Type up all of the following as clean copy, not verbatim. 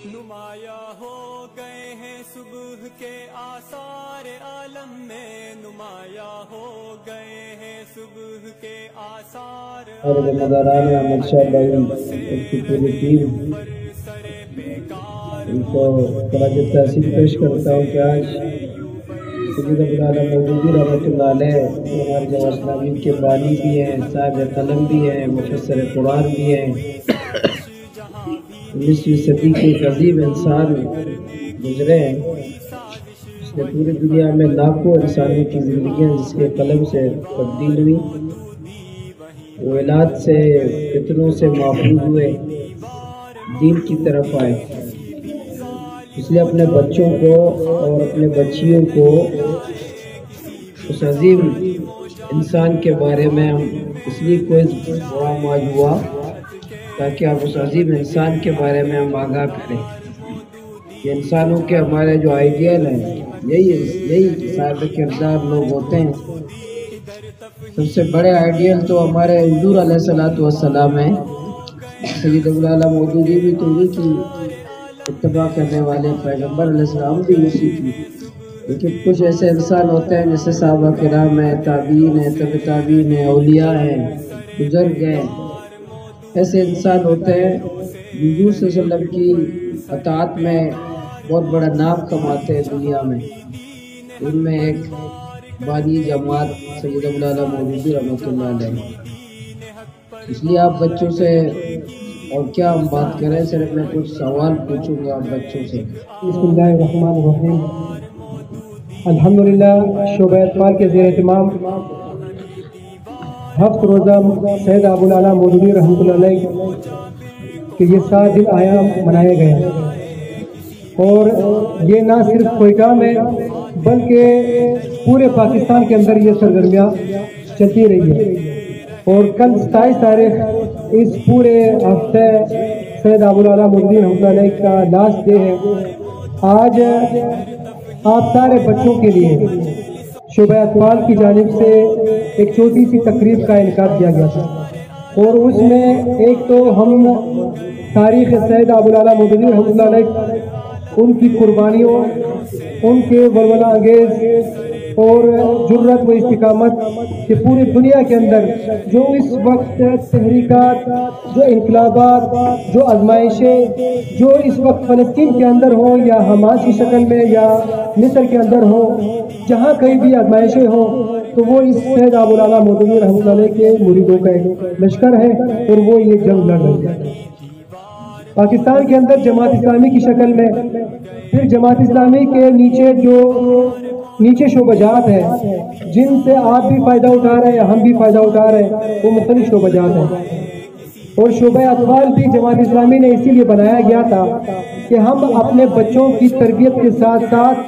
نمایاں ہو گئے ہیں صبح کے آثار عالم میں، نمایاں ہو گئے ہیں صبح کے آثار اور مداران احمد شاہ بھائی اور کی پوری ٹیم ان کو خراج تحسین پیش کرتا ہوں کہ آج سید ابوالعلا مودودی رحمۃ اللہ علیہ ہمارے جماعت اسلامی کے بانی بھی ہیں، صاحب قلم بھی ہیں، مفسر قرآن بھی ہیں، 19ویں صدی کے ایک عظیم انسان گزرے ہیں جس نے پوری دنیا میں لاکھوں انسانوں کی زندگیاں جس کے قلم سے تبدیل ہوئی، وہ اولاد سے فتنوں سے محفوظ ہوئے، دین کی طرف آئے۔ اس لیے اپنے بچوں کو اور اپنے بچیوں کو اس عظیم انسان کے بارے میں ہم اس لیے کوئی پروگرام آج ہوا تاکہ آپ اس عظیم انسان کے بارے میں ہم آگاہ کریں۔ یہ انسانوں کے ہمارے جو آئیڈیل ہیں یہی صاحب کردار لوگ ہوتے ہیں۔ سب سے بڑے آئیڈیل تو ہمارے حضور علیہ السلام ہیں۔ سید ابوالعلا مودودی بھی تو یہ کی اتباع کرنے والے پیغمبر علیہ السلام بھی اسی کی، لیکن کچھ ایسے انسان ہوتے ہیں جیسے صحابہ کرام ہیں، تابعین ہیں، تبع تابعین ہیں، اولیاء ہیں، بزرگ ہیں، ایسے انسان ہوتے ہیں حضور صلی اللہ علیہ وسلم کی اطاعت میں بہت بڑا نام کماتے ہیں دنیا میں۔ ان میں ایک بانی جماعت سید ابوالعلا مودودی رحمۃ اللہ علیہ۔ اس لیے آپ بچوں سے اور کیا ہم بات کریں، صرف میں کچھ سوال پوچھوں گا آپ بچوں سے۔ بسم اللہ الرحمن الرحیم۔ الحمدللہ شعبہ اطفال کے زیر اہتمام ہفت روزہ سید ابوالعلا مودودی رحمۃ اللہ علیہ کہ یہ 7 دن آیا منائے گئے ہیں، اور یہ نہ صرف کوئٹہ میں بلکہ پورے پاکستان کے اندر یہ سرگرمیاں چلتی رہی ہے، اور کل 27 تاریخ اس پورے ہفتے سید ابوالعلا مودودی رحمۃ اللہ علیہ کا لاسٹ ڈے ہے۔ آج آپ سارے بچوں کے لیے شعبہ اطفال کی جانب سے ایک چھوٹی سی تقریب کا انعقاد کیا گیا تھا، اور اس میں ایک تو ہم تاریخ سید ابوالعلا مودودی رحمۃ اللہ علیہ، ان کی قربانیوں، ان کے ولولہ انگیز اور جرت و استقامت کہ پوری دنیا کے اندر جو اس وقت تحریکات، جو انقلابات، جو آزمائشیں جو اس وقت فلسطین کے اندر ہوں یا حماس کی شکل میں یا مصر کے اندر ہوں، جہاں کہیں بھی آزمائشیں ہوں تو وہ اس سید ابوالعلا مودودی رحمۃ اللہ علیہ کے مریدوں کا ایک لشکر ہے، اور وہ یہ جنگ لڑ رہے ہیں پاکستان کے اندر جماعت اسلامی کی شکل میں۔ پھر جماعت اسلامی کے نیچے شعبہ جات ہیں جن سے آپ بھی فائدہ اٹھا رہے ہیں، ہم بھی فائدہ اٹھا رہے ہیں، وہ مختلف شعبہ جات ہیں۔ اور شعبہ اطفال بھی جماعت اسلامی نے اسی لیے بنایا گیا تھا کہ ہم اپنے بچوں کی تربیت کے ساتھ ساتھ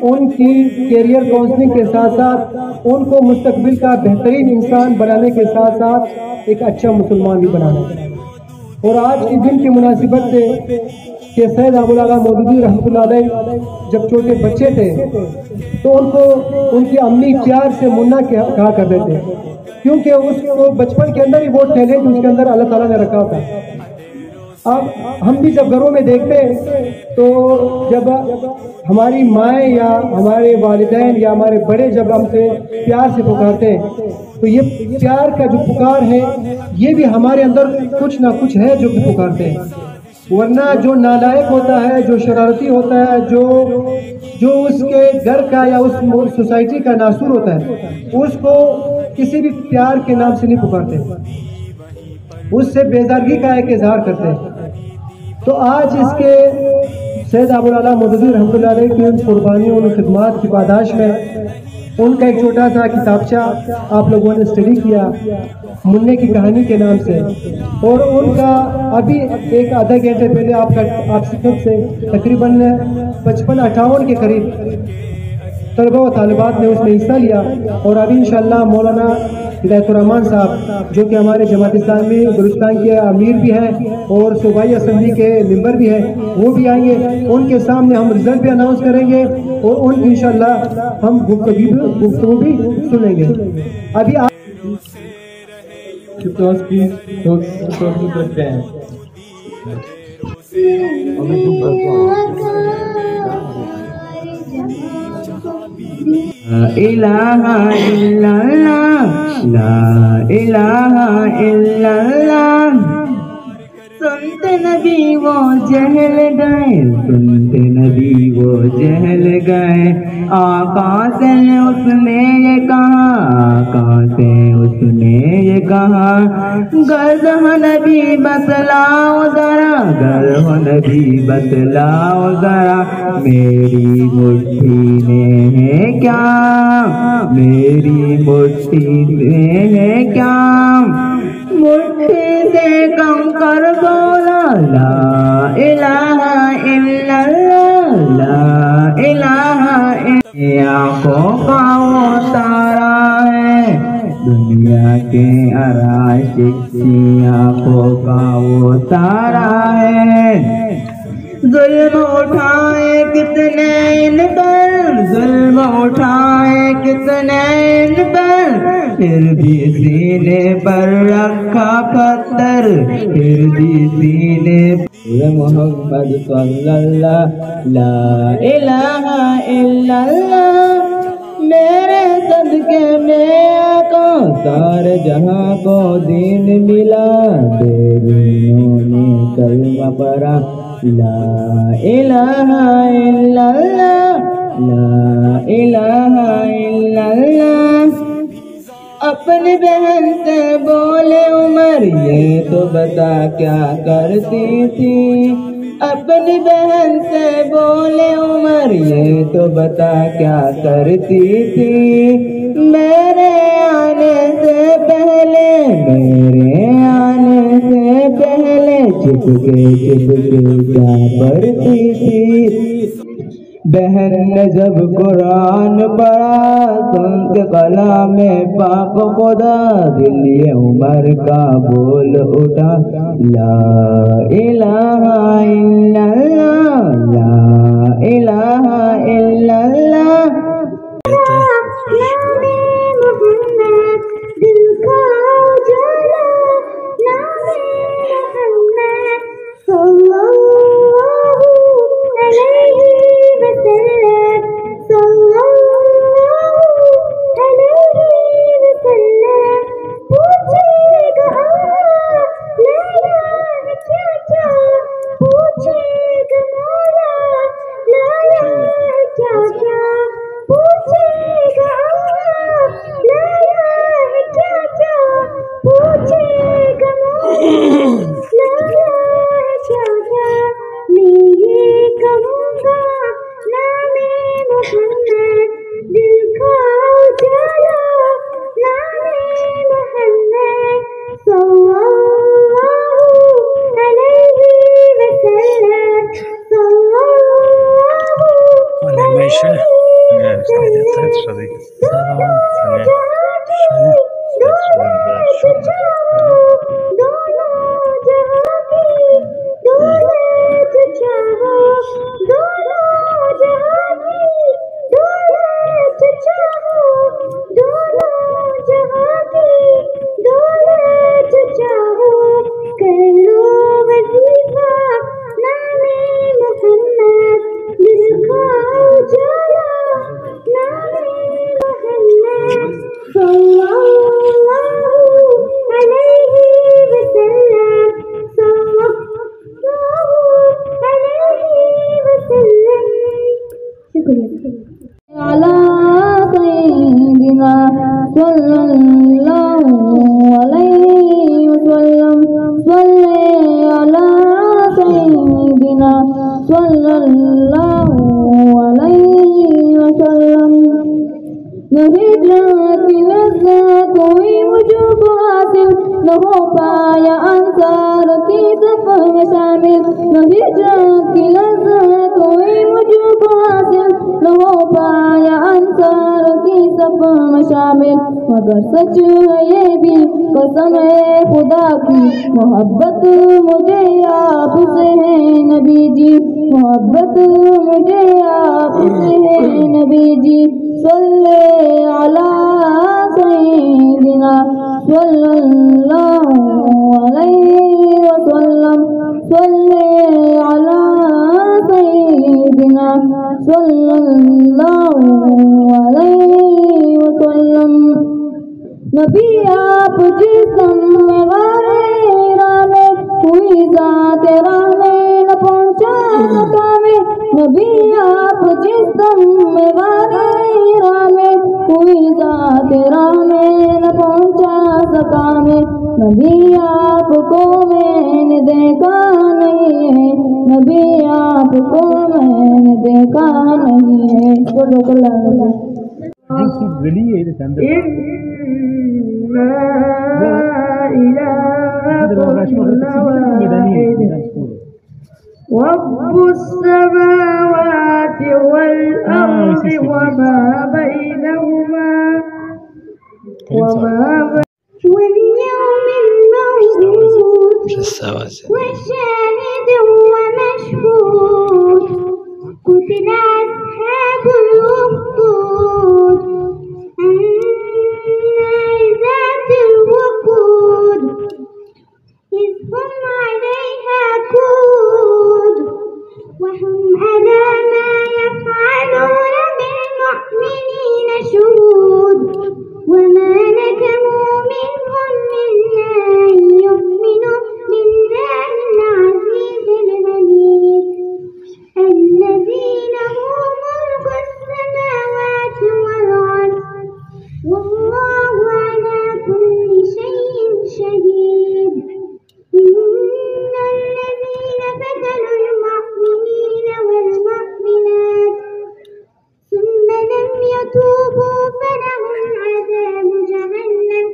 ان کی کیریئر کاؤنسلنگ کے ساتھ ساتھ ان کو مستقبل کا بہترین انسان بنانے کے ساتھ ساتھ ایک اچھا مسلمان بھی بنانا ہے۔ اور آج کے دن کی مناسبت سے کہ سید ابوالعلا مودودی رحمۃ اللہ علیہ جب چھوٹے بچے تھے تو ان کو ان کی امی پیار سے منا کہا کرتے تھے، کیونکہ اس کو بچپن کے اندر ہی وہ ٹیلنٹ اس کے اندر اللہ تعالیٰ نے رکھا تھا۔ اب ہم بھی جب گھروں میں دیکھتے ہیں تو جب ہماری مائیں یا ہمارے والدین یا ہمارے بڑے جب ہم سے پیار سے پکارتے ہیں تو یہ پیار کا جو پکار ہے یہ بھی ہمارے اندر کچھ نہ کچھ ہے جو کہ پکارتے ہیں، ورنہ جو نالائق ہوتا ہے، جو شرارتی ہوتا ہے، جو اس کے گھر کا یا اس سوسائٹی کا ناسور ہوتا ہے، اس کو کسی بھی پیار کے نام سے نہیں پکارتے، اس سے بیزارگی کا ایک اظہار کرتے ہیں۔ تو آج اس کے سید ابوالعلا مودودی رحمۃ اللہ علیہ کی ان قربانیوں، ان خدمات کی پاداش میں ان کا ایک چھوٹا سا کتابچہ آپ لوگوں نے اسٹڈی کیا منع کی کہانی کے نام سے، اور ان کا ابھی ایک آدھا گھنٹے پہلے آپ سے تقریباً 55-58 کے قریب طلبہ و طالبات نے اس میں حصہ لیا، اور ابھی انشاءاللہ مولانا ہدایت الرحمان صاحب جو کہ ہمارے جماعت اسلامی بلوچستان کے امیر بھی ہیں اور صوبائی اسمبلی کے ممبر بھی ہیں، وہ بھی آئیں گے، ان کے سامنے ہم رزلٹ بھی اناؤنس کریں گے اور ان انشاءاللہ ہم گفتگو بھی سنیں گے۔ ابھی آپ کرتے ہیں الہ الا اللہ لا الہ الا اللہ سنتے نبی وہ جہل گئے سنتے نبی وہ جہل گئے آقا سے اس نے یہ کہا آقا سے اس نے یہ کہا گر ہو نبی بتلاؤ ذرا گر ہو نبی بتلاؤ ذرا میری مٹھی میں ہے کیا میری مٹھی میں ہے کیا مٹھی سے کم کر بولا لا الہ الا اللہ لا الہ الا آنکھوں کا وہ تارا ہے دنیا کے عرائش کی آنکھوں کا وہ تارا ہے ظلم اٹھائے کتنے ان پر ظلم اٹھائے کتنے ان پر پھر بھی سینے پر رکھا پتھر پھر بھی سینے پر محمد صلی اللہ لا الہ الا اللہ میرے صدقے میں آقا سارے جہاں کو دین ملا دیویوں نے کلمہ پڑھا لا الہ الا اللہ لا الہ الا اللہ اپنی بہن سے بولے عمر یہ تو بتا کیا کرتی تھی اپنی بہن سے بولے عمر یہ تو بتا کیا کرتی تھی میرے آنے سے پہلے چھپ کے کیا پڑھتی تھی بہن نے جب قرآن پڑھا سن کے کلام پاک خدا دل یہ عمر کا بول اٹھا لا الہ الا اللہ لا الہ الا اللہ دل کا جلا نام محمد صلی اللہ علیہ وسلم صلی اللہ علیہ وسلم پوچھے گا لالا کیا کیا پوچھے گا مولا لالا کیا کیا پوچھے گا لالا کیا کیا پوچھے گا مولا لالا کیا کیا میں یہ کہوں گا نام محمد دل کا اجالا نام محمد صلی اللہ علیہ وسلم صلی اللہ علیہ کوئی مجھے کو حاصل نہ ہو پایا انصار کی سفر میں شامل نہ ہجرت کی لذت کوئی مجھے کو حاصل نہ ہو پایا انصار کی سفر میں شامل مگر سچ ہے یہ بھی قسم ہے خدا کی محبت مجھے آپ سے ہے نبی جی محبت مجھے آپ سے ہے نبی جی صلی علی سیدنا صلی اللہ علیہ وسلم صلی علی سیدنا صلی اللہ علیہ سکا میں نبی آپ جس دم میں واری راہ میں کوئی ذات راہ میں نہ پہنچا سکا میں نبی آپ کو میں نے دیکھا نہیں ہے نبی آپ کو میں نے دیکھا نہیں ہے صدق اللہ رب السماوات والأرض وما بينهما واليوم الموعود وشاهد ومشهود قتل أصحاب الأخدود النار ذات الوقود إذ هم عليها قود وهم على ما يفعلون بالمؤمنين شهود وما نكموا منهم إلا أن يؤمنوا بالله العزيز الحميد الذي له ملك السماوات والأرض والله على كل شيء شهيد إن الذين فتنوا المؤمنين والمؤمنات ثم لم يتوبوا فلهم عذاب جهنم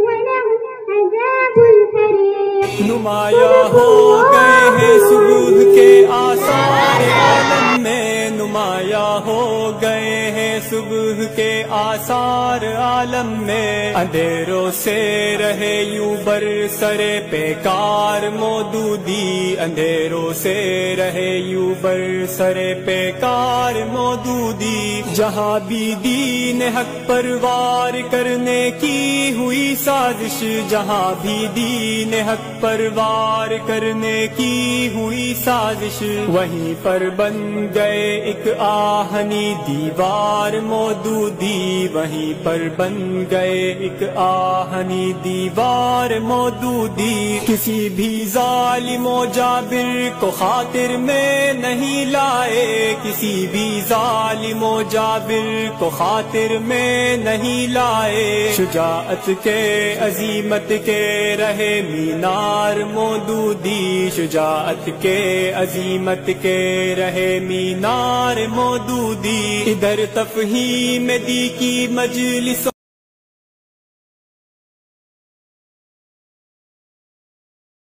ولهم عذاب الحريق نمایاں ہو گئے ہیں صبح کے آثار عالم میں نمایاں ہو گئے ہیں صبح کے آثار عالم میں اندھیروں سے رہے یوں برسر پیکار مودودی اندھیروں سے رہے یوں برسر پیکار مودودی جہاں بھی دین حق پروار کرنے کی ہوئی سازش جہاں بھی دین حق پروار کرنے کی ہوئی سازش وہیں پر بن گئے ایک آہنی دیوار مودودی وہیں پر بن گئے ایک آہنی دیوار مودودی کسی بھی ظالم و جابر کو خاطر میں نہیں لائے کسی بھی ظالم و جابر کو خاطر میں نہیں لائے شجاعت کے عظیمت کے رہے مینار مودودی شجاعت کے عظیمت کے رہے مینار مودودی ادھر تفہیم دی کی مجلس